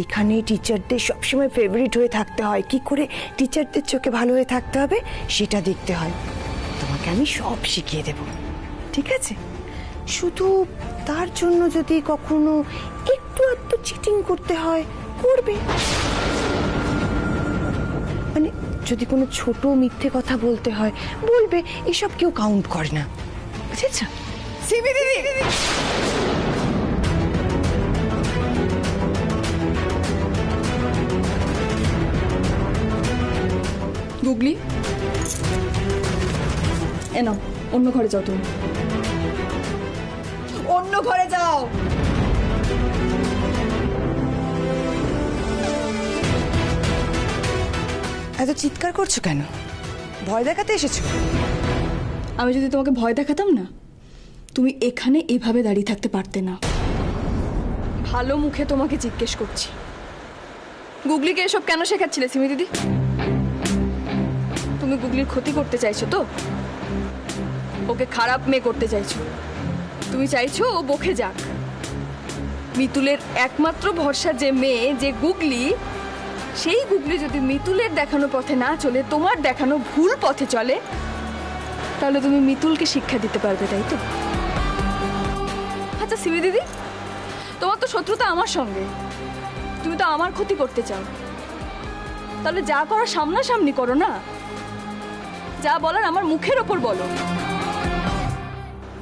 এখানে টিচারদের সবসময় ফেভারিট হয়ে থাকতে হয়, কি করে টিচারদের চোখে ভালো হয়ে থাকতে হবে সেটা দেখতে হয়। তোমাকে আমি সব শিখিয়ে দেব, ঠিক আছে? শুধু তার জন্য যদি কখনো একটু একটু চিটিং করতে হয় করবে, মানে যদি কোনো ছোট মিথ্যে কথা বলতে হয় বলবে, এসব কেউ কাউন্ট করে না, বুঝেছ? সিমি দিদি, গুগলি, এ নাও, অন্য ঘরে যাও। তুমি অন্য ঘরে যাও। এত চিৎকার করছো কেন? ভয় দেখাতে এসেছো? আমি যদি তোমাকে ভয় দেখাতাম না, তুমি এখানে এভাবে দাঁড়িয়ে থাকতে পারতে না। ভালো মুখে তোমাকে জিজ্ঞেস করছি, গুগলিকে এসব কেন শেখাচ্ছিলে সিমি দিদি? তুমি গুগলির ক্ষতি করতে চাইছো তো? ওকে খারাপ মেয়ে করতে চাইছো? তুমি চাইছো ও বকে যাক? মিতুলের একমাত্র ভরসা যে মেয়ে, যে গুগলি, সেই গুগলি যদি মিতুলের দেখানো পথে না চলে, তোমার দেখানো ভুল পথে চলে, তাহলে তুমি মিতুলকে শিক্ষা দিতে পারবে, তাই তো? আচ্ছা সিমি দিদি, তোমার তো শত্রুতা আমার সঙ্গে, তুমি তো আমার ক্ষতি করতে চাও। তাহলে যা করার সামনাসামনি করো না, যা বলার আমার মুখের ওপর বলো।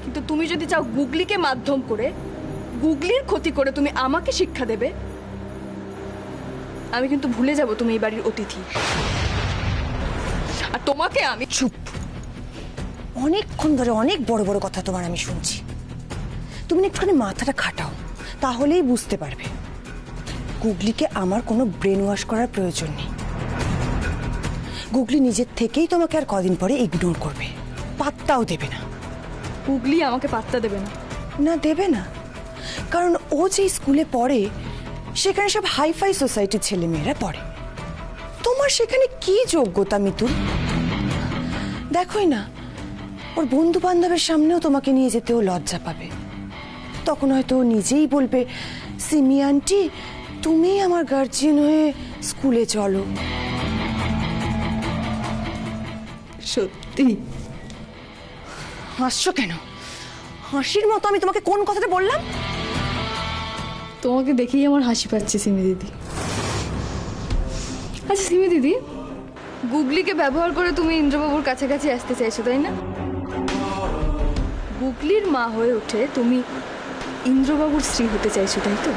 কিন্তু তুমি যদি চাও গুগলিকে মাধ্যম করে, গুগলির ক্ষতি করে তুমি আমাকে শিক্ষা দেবে, আমি কিন্তু ভুলে যাব তুমি এই বাড়ির অতিথি। আর তোমাকে আমি... চুপ! অনেকক্ষণ ধরে অনেক বড় বড় কথা তোমার আমি শুনছি। তুমি একটুখানি মাথাটা খাটাও, তাহলেই বুঝতে পারবে গুগলিকে আমার কোনো ব্রেন ওয়াশ করার প্রয়োজন নেই। গুগলি নিজের থেকেই তোমাকে আর কদিন পরে ইগনোর করবে, পাত্তাও দেবে না। গুগলি আমাকে পাত্তা দেবে না? না, দেবে না, কারণ ও যে স্কুলে পড়ে সেখানে সব হাইফাই সোসাইটির ছেলেমেয়েরা পড়ে। তোমার সেখানে কি যোগ্যতা মিতুল? দেখোই না, ওর বন্ধু বান্ধবের সামনেও তোমাকে নিয়ে যেতেও লজ্জা পাবে। তখন হয়তো ও নিজেই বলবে, সিমি আন্টি তুমি আমার গার্জিয়ান হয়ে স্কুলে চলো। সত্যি? হাসছো কেন? হাসির মতো আমি তোমাকে কোন কথাটা বললাম? তোমাকে দেখেই আমার হাসি পাচ্ছে সিমি দিদি। আচ্ছা সিমি দিদি, গুগলিকে ব্যবহার করে তুমি ইন্দ্রবাবুর কাছাকাছি আসতে চাইছো, তাই না? গুগলির মা হয়ে উঠে তুমি ইন্দ্রবাবুর স্ত্রী হতে চাইছো, তাই তো?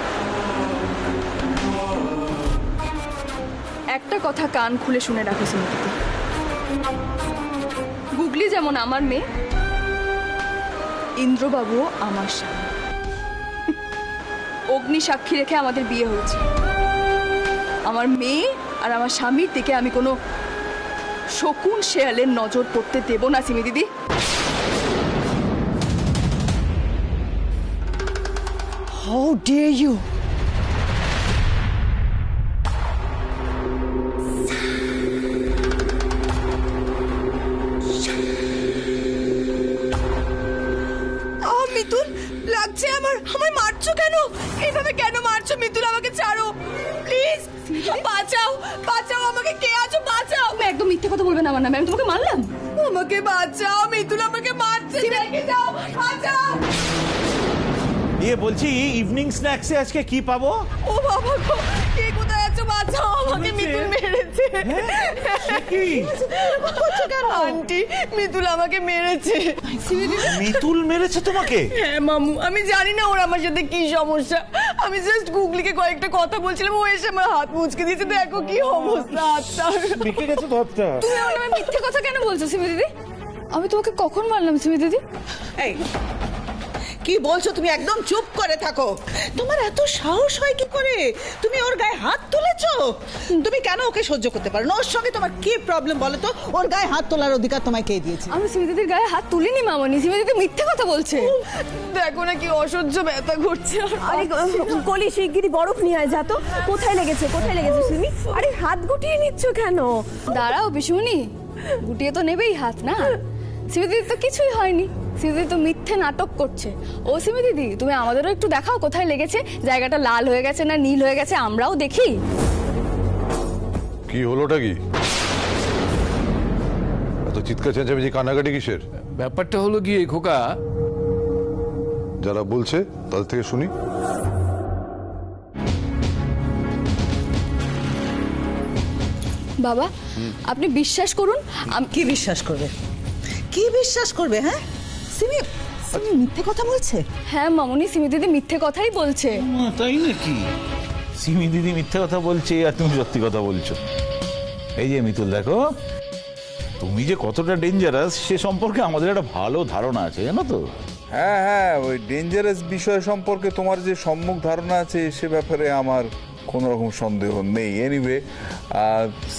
একটা কথা কান খুলে শুনে রাখো সিমি দিদি, গুগলি যেমন আমার মেয়ে, ইন্দ্রবাবুও আমার স্বামী। অগ্নি সাক্ষী রেখে আমাদের বিয়ে হয়েছে। আমার মেয়ে আর আমার স্বামীর দিকে আমি কোনো শকুন শেয়ালের নজর পড়তে দেব না সিমি দিদি। How dare you? মিতুল, লাগছে আমার। আমায় মারছো কেন? এইভাবে কেন মারছো মিতুল? আমাকে ছাড়ো প্লিজ, বাঁচাও, বাঁচাও আমাকে। কে আছো? বাঁচাও। তুমি একদম মিথ্যে কথা বলবে না আমার নামে, আমি তোমাকে মারলাম? আমাকে বাঁচাও মিতুল, আমাকে মারছে। রেখে যাও, বাঁচাও। ये বলছি ইভিনিং স্ন্যাক্সে আজকে কি পাবো? ও বাবা গো, কে কোথায় আছো? বাঁচাও আমাকে, মিতুল মেরেছে। কি আন্টি, মিতুল আমাকে মেরেছে। মিতুল মেরেছে তোমাকে? হ্যাঁ মামু, আমি জানি না ওর আমার সাথে কি সমস্যা। আমি জাস্ট গুগলিকে কয়েকটা কথা বলছিলাম, ও এসে আমার হাত মুচকে দিয়েছে। দেখো কি অবস্থা হাতটার। বেঁকে গেছে তো হাতটা। তুমি আমার নামে মিথ্যে কথা কেন বলছো সিমি দিদি? আমি তোমাকে কখন মারলাম সিমি দিদি? এই কি বলছো তুমি? একদম চুপ করে থাকো। তোমার এত সাহস হয় কি করে? তুমি ওর গায়ে হাত তুলেছো? তুমি কেন ওকে সহ্য করতে পারো না? ওর সঙ্গে তোমার কি প্রবলেম বলো তো? ওর গায়ে হাত তোলার অধিকার তোমায় কে দিয়েছে? আমি সিমি দিদির গায়ে হাত তুলিনি মামনি, সিমি দিদি মিথ্যে কথা বলছে। দেখো না কি অসহ্য ব্যথা করছে। আরে কলি শিগগিরই বরফ নিয়ে আয়, যা তো। কোথায় লেগেছে, কোথায় লেগেছে সিমি? আরে হাত গুটিয়ে নিচ্ছ কেন? দাঁড়াও পিসুমনি, গুটিয়ে তো নেবেই হাত, না? সিমি দিদি তো কিছুই হয়নি, সিমি দিদি তো মিথ্যে নাটক করছে। ও সিমি দিদি, তুমি আমাদেরও একটু দেখাও কোথায় লেগেছে, জায়গাটা লাল হয়ে গেছে না নীল হয়ে গেছে, আমরাও দেখি। কি হলোটা কি? এত চিৎকার চেঁচামেচি কান্নাকাটি কিসের? ব্যাপারটা হলো গিয়ে খোকা, যারা বলছে তাদের থেকে শুনি। বাবা আপনি বিশ্বাস করুন, কি বিশ্বাস করবে? কি বিশ্বাস করবে? হ্যাঁ, সিমি সিমি মিথ্যে কথা বলছে। হ্যাঁ মামুনি, সিমি দিদি মিথ্যে কথাই বলছে। তাই নাকি? সিমি দিদি মিথ্যে কথা বলছে আর তুমি সত্যি কথা বলছো? এই যে মিতুল, দেখো তুমি যে কতটা ডেঞ্জারাস সে সম্পর্কে আমাদের একটা ভালো ধারণা আছে, জানো তো? হ্যাঁ হ্যাঁ, ওই ডেঞ্জারাস বিষয় সম্পর্কে তোমার যে সম্মুখ ধারণা আছে সে ব্যাপারে আমার কোনো রকম সন্দেহ নেই। এনিওয়ে,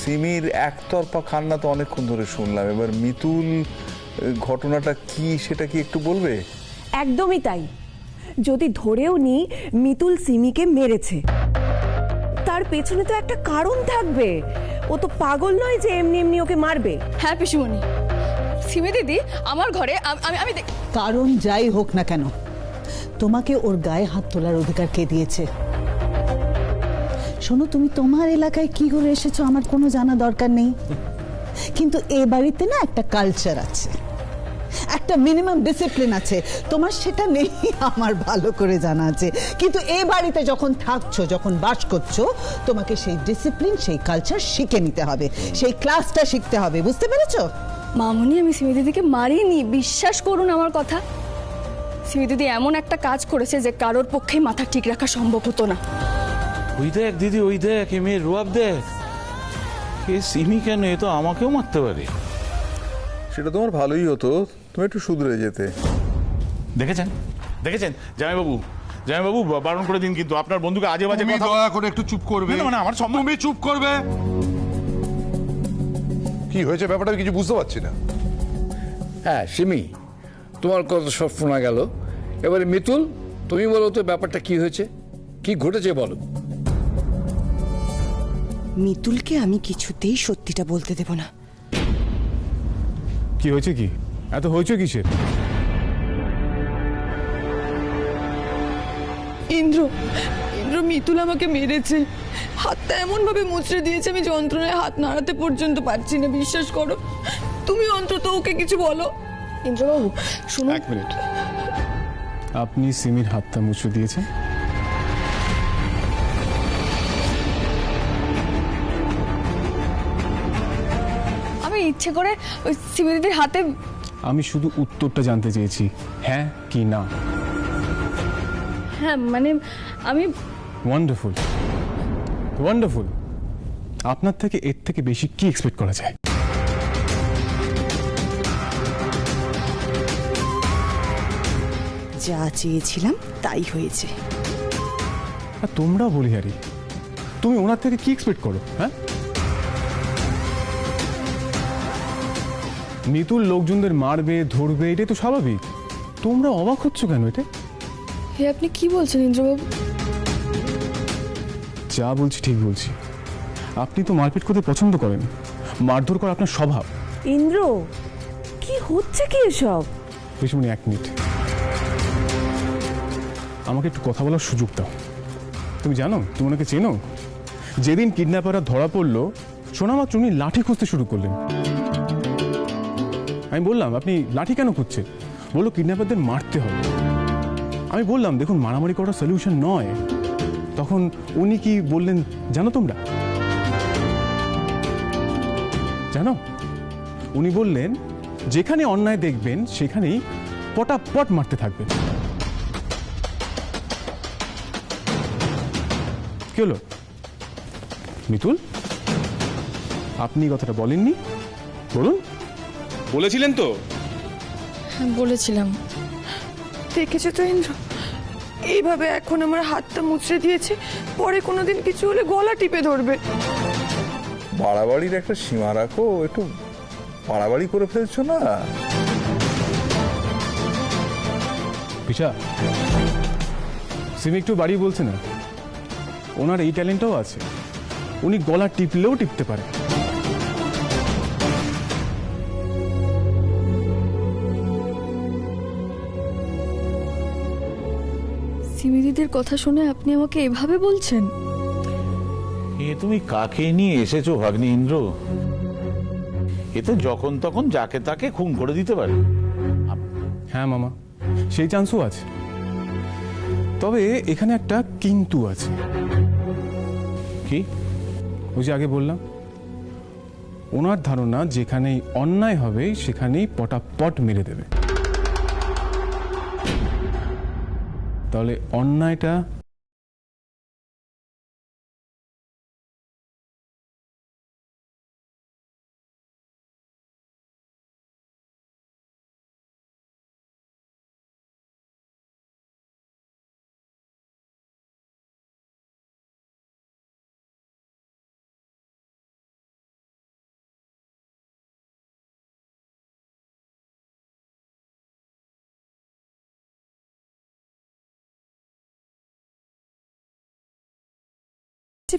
সিমির একতরফা কান্না তো অনেকক্ষণ ধরে শুনলাম। এবার মিতুল ঘটনাটা কি সেটা কি একটু বলবে? একদমই তাই। যদি ধরেও নি মিতুল সিমিকে মেরেছে, তার পেছনে তো একটা কারণ থাকবে। ও তো পাগল নয় যে এমনি এমনি ওকে মারবে। হ্যাঁ পিসিমণি, সিমি দিদি আমার ঘরে আমি কারণ যাই হোক না কেন, তোমাকে ওর গায়ে হাত তোলার অধিকার কে দিয়েছে? শোনো, তুমি তোমার এলাকায় কি করে এসেছো আমার কোনো জানা দরকার নেই, কিন্তু এ বাড়িতে না একটা কালচার আছে, একটা মিনিমাম ডিসিপ্লিন আছে। তোমার সেটা নেই আমার ভালো করে জানা আছে, কিন্তু এ বাড়িতে যখন থাকছো, যখন বাস করছো, তোমাকে সেই ডিসিপ্লিন, সেই কালচার শিখে নিতে হবে, সেই ক্লাসটা শিখতে হবে। বুঝতে পেরেছো? মামুনি, আমি সিমি দিদিকে মারিনি, বিশ্বাস করুন আমার কথা। সিমি দিদি এমন একটা কাজ করেছে যে কারোর পক্ষেই মাথা ঠিক রাখা সম্ভব হতো না। ওই দেখ দিদি, ওই দেখ, এ মেয়ের রুয়াব দেখ। এ সিমি কেন, এ তো আমাকেও মারতে পারে। সেটা তোমার ভালোই হতো, তুমি একটু শুধরে যেতে। দেখেছেন দেখেছেন জামাইবাবু, জামাইবাবু বারণ করে দিন কিন্তু আপনার বন্ধুকে আজে বাজে তুমি কথা। দয়া করে একটু চুপ করবে? না, না, আমার সম্মান। তুমি চুপ করবে? কি হয়েছে ব্যাপারটা কিছু বুঝতে পারছি না। হ্যাঁ সিমি, তোমার কথা সব শোনা গেল। এবারে মিতুল, তুমি বলো তো ব্যাপারটা কি হয়েছে, কি ঘটেছে বলো। মিতুলকে আমি কিছুতেই সত্যিটা বলতে দেব না। কি হয়েছে? কি এত হয়েছে কিসের? ইন্দ্র মিতুল আমাকে মেরেছে, হাতটা এমন ভাবে মুচড়ে দিয়েছে আমি যন্ত্রণায় হাত নাড়াতে পর্যন্ত পারছি না। বিশ্বাস করো, তুমি অন্তত ওকে কিছু বলো। ইন্দ্রবাবু শুনুন। এক মিনিট, আপনি সিমির হাতটা মুছে দিয়েছেন? আমি ইচ্ছে করে ওই সিমি দিদির হাতে। আমি শুধু উত্তরটা জানতে চেয়েছি, হ্যাঁ কি না। হ্যাঁ মানে আমি। Wonderful wonderful. আপনার থেকে এর থেকে বেশি কি এক্সপেক্ট করা যায়? যা চেয়েছিলাম তাই হয়েছে। আর তোমরা বলি আরে, তুমি ওনার থেকে কি এক্সপেক্ট করো? হ্যাঁ, মিতুল লোকজনদের মারবে ধরবে, এটাই তো স্বাভাবিক। তোমরা অবাক হচ্ছ কেন এতে? হে আপনি কি বলছেন ইন্দ্রবাবু? যা বলছি ঠিক বলছি। আপনি তো মারপিট করতে পছন্দ করেন, মারধর করা আপনার স্বভাব। ইন্দ্র, কি হচ্ছে কি এসব? পিসিমণি এক মিনিট, আমাকে একটু কথা বলার সুযোগ দাও। তুমি জানো, তুমি ওনাকে চেনো? যেদিন কিডন্যাপাররা ধরা পড়লো, শোনা মাত্র উনি লাঠি খুঁজতে শুরু করলেন। আমি বললাম, আপনি লাঠি কেন খুঁজছেন? বললো কিডন্যাপারদের মারতে হবে। আমি বললাম, দেখুন মারামারি করার সলিউশন নয়। তখন উনি কি বললেন জানো তোমরা? জানো, উনি বললেন যেখানে অন্যায় দেখবেন সেখানেই পটাপট মারতে থাকবেন। কি হলো মিতুল, আপনি কথাটা বলেননি? বলুন। বলেছিলেন তো? হ্যাঁ বলেছিলাম। দেখেছো তো ইন্দ্র, এইভাবে এখন আমার হাতটা মুচড়ে দিয়েছে, পরে কোনোদিন কিছু হলে গলা টিপে ধরবে। বাড়াবাড়ির একটা সীমা রাখো, একটু বাড়াবাড়ি করে ফেলছো না? পিছা, সিমি একটু বাড়ি বলছে না? ওনার এই ট্যালেন্টটাও আছে, উনি গলা টিপলেও টিপতে পারে। সিমি দিদির কথা শুনে আপনি আমাকে এভাবে বলছেন? এ তুমি কাকে নিয়ে এসেছো ভাগ্নি ইন্দ্র? এ তো যখন তখন যাকে তাকে খুন করে দিতে পারে। হ্যাঁ মামা, সেই চান্সও আছে, তবে এখানে একটা কিন্তু আছে। কি? ওই যে আগে বললাম, ওনার ধারণা যেখানেই অন্যায় হবে সেখানেই পটাপট মেরে দেবে। তাহলে অন্যায়টা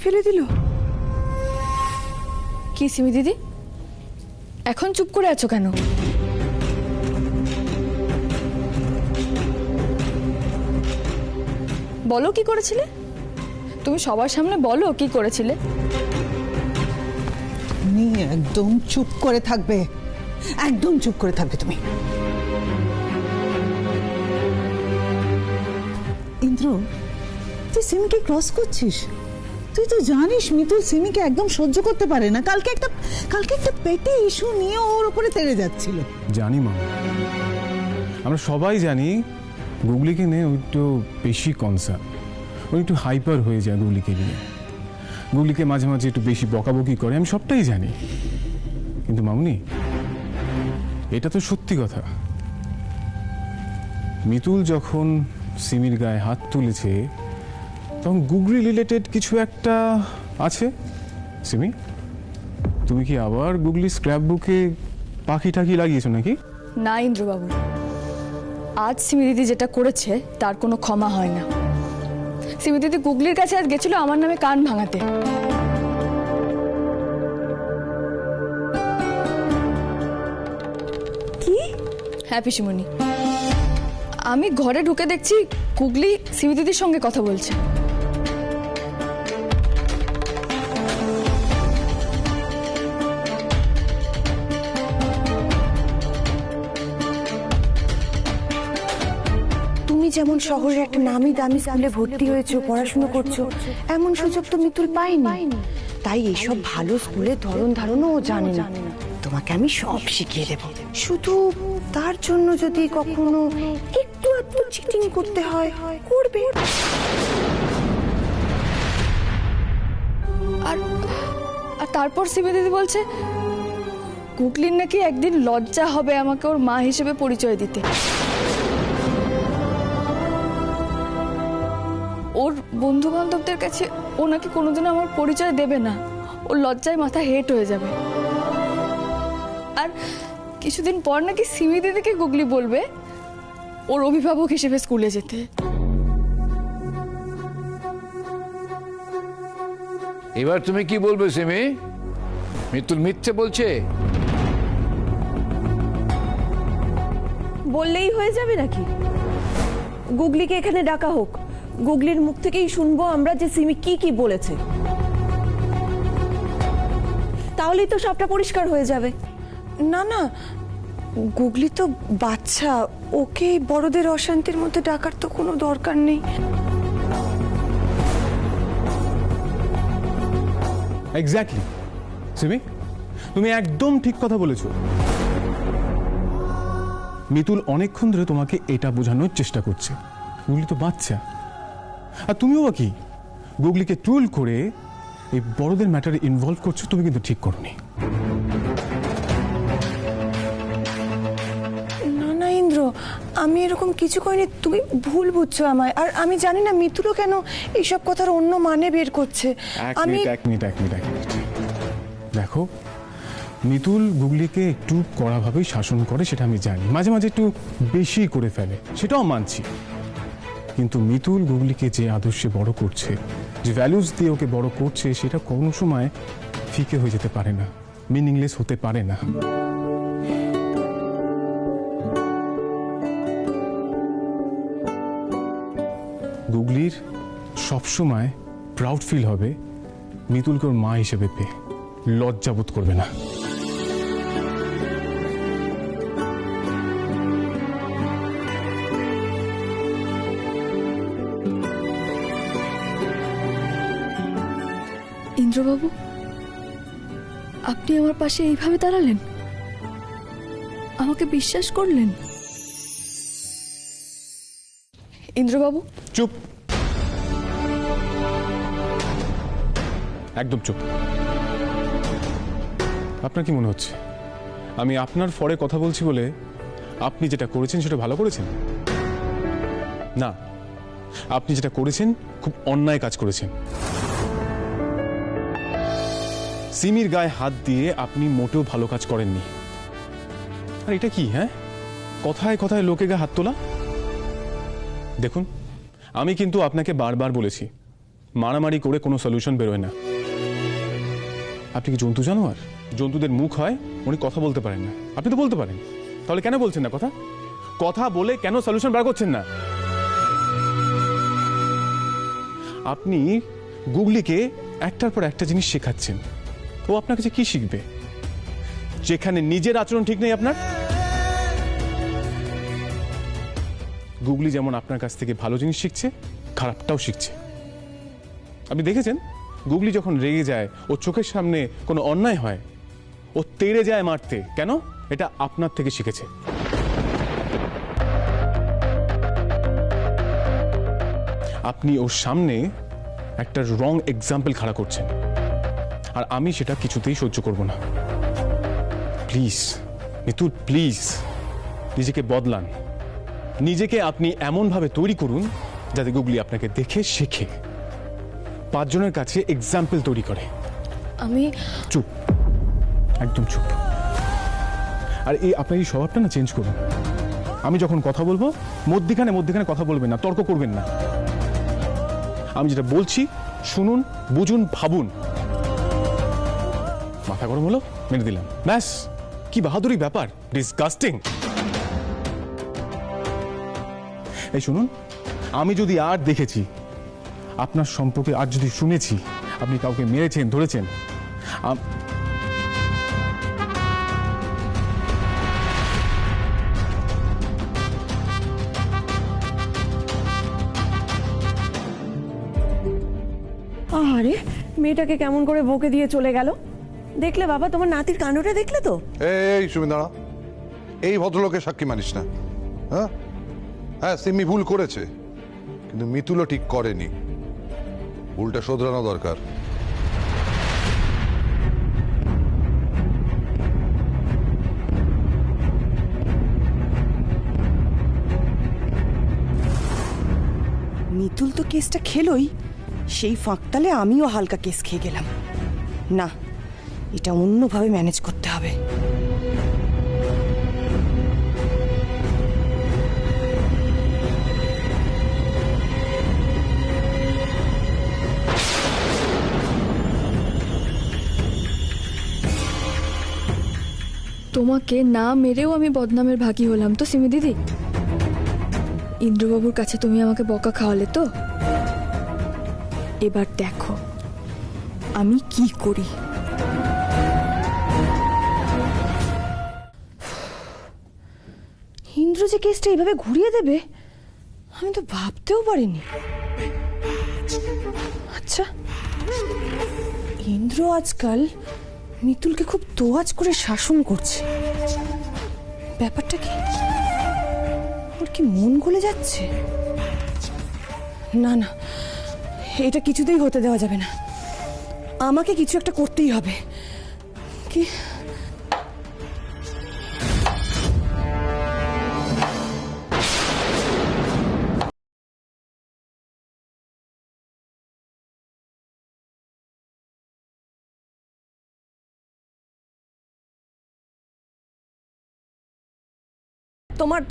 ফেলে দিল। কি সিমি দিদি, এখন চুপ করে আছো কেন? বলো কি করেছিলে? তুমি সবার সামনে বলো কি করেছিলে। তুমি একদম চুপ করে থাকবে, একদম চুপ করে থাকবে তুমি। ইন্দ্র, তুই সিমিকে ক্রস করছিস। তুই তো জানিস মিতুল সিমিকে একদম সহ্য করতে পারে না। কালকে একটা পেটে ইস্যু নিয়ে ওর উপরে তেড়ে যাচ্ছিল। জানি মা, আমরা সবাই জানি গুগলিকে নিয়ে ও একটু বেশি কনসার্ন, ও একটু হাইপার হয়ে যায় গুগলিকে নিয়ে। গুগলিকে মাঝে মাঝে একটু বেশি বকাবকি করে, আমি সবটাই জানি। কিন্তু মামুনি, এটা তো সত্যি কথা। মিতুল যখন সিমির গায়ে হাত তুলেছে তখন গুগলি রিলেটেড কিছু একটা আছে। সিমি, তুমি কি আবার গুগলি স্ক্র্যাপ বুকে পাখি টাকি লাগিয়েছো নাকি? না ইন্দ্রবাবু, আজ সিমি দিদি যেটা করেছে তার কোনো ক্ষমা হয় না। সিমি দিদি গুগলির কাছে আজ গেছিল আমার নামে কান ভাঙাতে। কি? হ্যাঁ পিসিমণি, আমি ঘরে ঢুকে দেখছি গুগলি সিমি দিদির সঙ্গে কথা বলছে। তুমি যেমন শহরের একটা নামি দামি স্কুলে ভর্তি হয়েছো, পড়াশোনা করছো, এমন সুযোগ তো মিতুল পাইনি। তাই এইসব ভালো স্কুলের ধরন ধারণও ও জানে না। তোমাকে আমি সব শিখিয়ে দেব। শুধু তার জন্য যদি কখনো একটু একটু চিটিং করতে হয়, করবে। আর আর তারপর সিমি দিদি বলছে গুগলির নাকি একদিন লজ্জা হবে আমাকে ওর মা হিসেবে পরিচয় দিতে। ওর বন্ধু বান্ধবদের কাছে ও নাকি কোনোদিন আমার পরিচয় দেবে না, ওর লজ্জায় মাথা হেট হয়ে যাবে। আর কিছুদিন পর নাকি সিমি দিদিকে গুগলি বলবে ওর অভিভাবক হিসেবে স্কুলে যেতে। এবার তুমি কি বলবে সিমি? মিতুল মিথ্যে বলছে? বললেই হয়ে যাবে নাকি? গুগলিকে এখানে ডাকা হোক, গুগলির মুখ থেকেই শুনবো আমরা যে সিমি কি কি বলেছে। তাহলেই তো সবটা পরিষ্কার হয়ে যাবে। না না, গুগলি তো বাচ্চা, ওকে বড়দের অশান্তির মধ্যে ডাকার তো কোনো দরকার নেই। এক্স্যাক্টলি সিমি, তুমি একদম ঠিক কথা বলেছো। মিতুল অনেকক্ষণ ধরে তোমাকে এটা বোঝানোর চেষ্টা করছে গুগলি তো বাচ্চা। আর তুমিও কি গুগলিকে ট্রোল করে এই বড়দের ম্যাটারে ইনভলভ করছো? তুমি কিন্তু ঠিক করনি। না না ইন্দ্র, আমি এরকম কিছু করিনি, তুমি ভুল বুঝছো আমায়। আর আমি জানি না মিতুলও কেন এইসব কথার অন্য মানে বের করছে। এক মিনিট দেখো, মিতুল গুগলিকে একটু কড়াভাবেই শাসন করে, সেটা আমি জানি। মাঝে মাঝে একটু বেশি করে ফেলে, সেটাও মানছি। কিন্তু মিতুল গুগলিকে যে আদর্শে বড় করছে, যে ভ্যালুস দিয়ে ওকে বড় করছে, সেটা কোনো সময় ফিকে হয়ে যেতে পারে না, মিনিংলেস হতে পারে না। গুগলির সবসময় প্রাউড ফিল হবে মিতুলকে ওর মা হিসেবে পেয়ে, লজ্জাবোধ করবে না। ইন্দ্রবাবু, আপনি আমার পাশে এইভাবে দাঁড়ালেন, আমাকে বিশ্বাস করলেন। ইন্দ্রবাবু, চুপ, একদম চুপ। আপনার কি মনে হচ্ছে আমি আপনার ফরে কথা বলছি বলে আপনি যেটা করেছেন সেটা ভালো করেছেন? না, আপনি যেটা করেছেন খুব অন্যায় কাজ করেছেন। সিমির গায়ে হাত দিয়ে আপনি মোটেও ভালো কাজ করেননি। আর এটা কি, হ্যাঁ, কথায় কথায় লোকে গায়ে হাত তোলা? দেখুন, আমি কিন্তু আপনাকে বারবার বলেছি মারামারি করে কোনো সলিউশন বেরোয় না। আপনি কি জন্তু জানোয়ার? জন্তুদের মুখ হয়, উনি কথা বলতে পারেন না, আপনি তো বলতে পারেন, তাহলে কেন বলছেন না কথা? কথা বলে কেন সলিউশন বার করছেন না? আপনি গুগলিকে একটার পর একটা জিনিস শেখাচ্ছেন, ও আপনার কাছে কি শিখবে যেখানে নিজের আচরণ ঠিক নেই আপনার? গুগলি যেমন আপনার কাছ থেকে ভালো জিনিস শিখছে, খারাপটাও শিখছে। আপনি দেখেছেন গুগলি যখন রেগে যায়, ও চোখের সামনে কোনো অন্যায় হয়, ও তেড়ে যায় মারতে। কেন? এটা আপনার থেকে শিখেছে। আপনি ওর সামনে একটা রং এক্সাম্পল খাড়া করছেন, আর আমি সেটা কিছুতেই সহ্য করব না। প্লিজ মিতুল, প্লিজ নিজেকে বদলান। নিজেকে আপনি এমনভাবে তৈরি করুন যাতে গুগলি আপনাকে দেখে শেখে, 5 জনের কাছে এক্সাম্পল তৈরি করে। আমি চুপ, একদম চুপ। আর আপনার এই স্বভাবটা না চেঞ্জ করুন। আমি যখন কথা বলবো মধ্যিখানে কথা বলবেন না, তর্ক করবেন না। আমি যেটা বলছি শুনুন, বুঝুন, ভাবুন। মাথা গরম হলো, মেনে দিলাম, ব্যাস। কি বাহাদুরি ব্যাপার, ডিসগাস্টিং। এই শুনুন, আমি যদি আর দেখেছি আপনার সম্পর্কে, আর যদি শুনেছি আপনি কাউকে মেরেছেন, ধরেছেন, আরে মেয়েটাকে কেমন করে বকে দিয়ে চলে গেল। দেখলে বাবা, তোমার নাতির কাণ্ডটা দেখলে তো? এই সুমিন্দা, এই ভদ্রলোকের সাক্ষী মানিস না। হ্যাঁ হ্যাঁ, সিমি ভুল করেছে, কিন্তু মিতুলও ঠিক করেনি। ভুলটা শোধরানো দরকার। মিতুল তো কেসটা খেলোই, সেই ফাঁকতালে আমিও হালকা কেস খেয়ে গেলাম। না, এটা অন্যভাবে ম্যানেজ করতে হবে। তোমাকে না মেরেও আমি বদনামের ভাগী হলাম তো সিমি দিদি। ইন্দ্রবাবুর কাছে তুমি আমাকে বকা খাওয়ালে তো, এবার দেখো আমি কি করি। ইন্দ্র যে কেসটা এইভাবে ঘুরিয়ে দেবে আমি তো ভাবতেও পারিনি। আচ্ছা, ইন্দ্র আজকাল মিতুলকে খুব তোয়াজ করে শাসন করছে, ব্যাপারটা কি? ওর কি মন গলে যাচ্ছে? না না, এটা কিছুতেই হতে দেওয়া যাবে না। আমাকে কিছু একটা করতেই হবে। কি?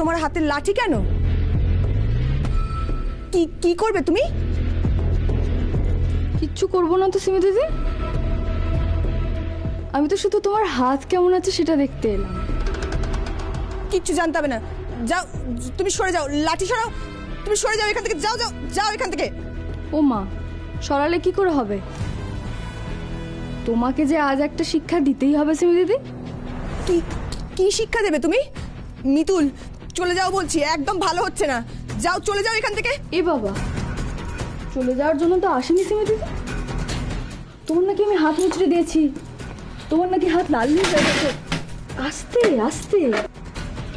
তোমার হাতের লাঠি কেন? কি করবে তুমি? কিচ্ছু করবো না তো সিমি দিদি, আমি তো শুধু তোমার হাত কেমন আছে সেটা দেখতে এলাম। কিচ্ছু জানতে হবে না, যাও তুমি, সরে যাও, লাঠি সরাও। তুমি সরে যাও এখান থেকে, যাও যাও যাও এখান থেকে। ও মা, সরালে কি করে হবে? তোমাকে যে আজ একটা শিক্ষা দিতেই হবে সিমি দিদি। কি কি শিক্ষা দেবে তুমি? মিতুল চলে যাও বলছি, একদম ভালো হচ্ছে না, যাও চলে যাও এখান থেকে। এ বাবা, চলে যাওয়ার জন্য তো আসেনি সিমি দিদি। তোমার নাকি আমি হাত মুচড়ে দিয়েছি, তোমার নাকি হাত লাল হয়ে গেছে। আস্তে আস্তে,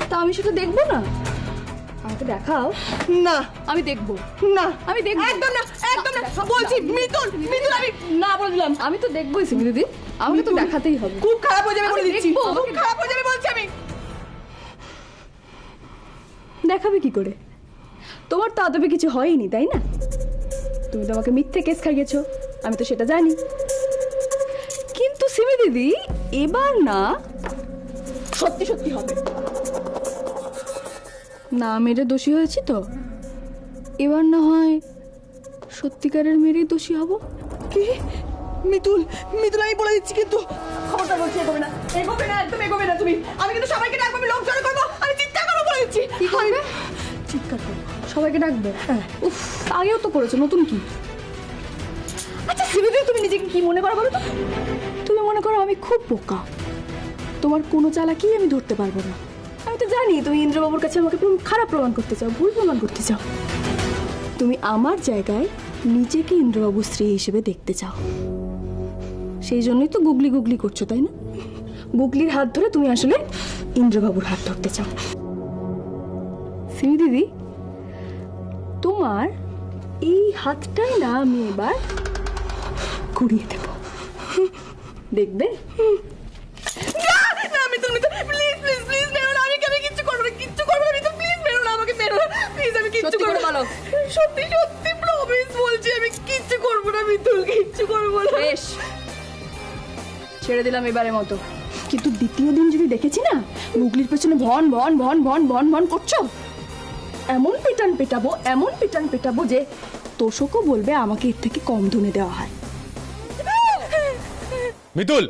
তা আমি সেটা দেখবো না? আমাকে দেখাও। না আমি দেখবো না, আমি দেখবো। একদম না, একদম না বলছি। মিতুল মিতুল আমি না বললাম, আমি তো দেখবোই সিমি দিদি, আমাকে তো দেখাতেই হবে। খুব খারাপ হয়ে যাবে বলে আমি দিচ্ছি, দেখবো, খুব খারাপ হয়ে যাবে বলছি আমি। দেখাবে কি করে? তোমার তো আদবে কিছু হয়নি, তাই না? তুমি তো আমাকে মিথ্যে কেস খাইয়েছো, আমি তো সেটা জানি। কিন্তু সিমি দিদি, এবার না সত্যি সত্যি হবে। না মেরে দোষী হয়েছি তো, এবার না হয় সত্যিকারের মেরেই দোষী হব। কি? মিতুল মিতুল আমি বলে দিচ্ছি, কিন্তু খবরটা বলছি এগোবে না, এগোবে না, একদম এগোবে না তুমি। আমি কিন্তু সবাইকে ডাকবো, আমি লোক জড়ো করবো, আমি চিৎকার করবো বলে দিচ্ছি। কি করবে? চিৎকার করবো, সবাইকে ডাকবে? উফ, আগেও তো করেছো, নতুন কি? আচ্ছা সিমি দিদি, তুমি নিজেকে কি মনে করো বলো তো? তুমি মনে করো আমি খুব বোকা, তোমার কোনো চালাকি আমি ধরতে পারবো না। আমি তো জানি তুমি ইন্দ্রবাবুর কাছে আমাকে খারাপ প্রমাণ করতে চাও, ভুল প্রমাণ করতে চাও। তুমি আমার জায়গায় নিজেকে ইন্দ্রবাবুর স্ত্রী হিসেবে দেখতে চাও, সেই জন্যই তো গুগলি গুগলি করছো, তাই না? গুগলির হাত ধরে তুমি আসলে ইন্দ্রবাবুর হাত ধরতে চাও। সিমি দিদি, তোমার এই হাতটাই না আমি এবার ঘুরিয়ে দেব, দেখবে? না Mitul Mitul please please please মেরো না, আমি কিচ্ছু করবো না, কিচ্ছু করবো না মিতুল, প্লিজ মেরো না, আমাকে মেরো না প্লিজ, আমি কিচ্ছু করবো না। সত্যি সত্যি প্রমিস বলছি, আমি কিচ্ছু করবো না মিতুল, কিচ্ছু করবো না। বেশ, ছেড়ে দিলাম এবারের মতো। কিন্তু দ্বিতীয় দিন যদি দেখেছি না গুগলির পেছনে ভন ভন ভন ভন ভন ভন করছো, এমন পিটান পেটাবো, এমন পিটান পেটাবো যে তোষকও বলবে আমাকে এর থেকে কম ধনে দেওয়া হয়। মিতুল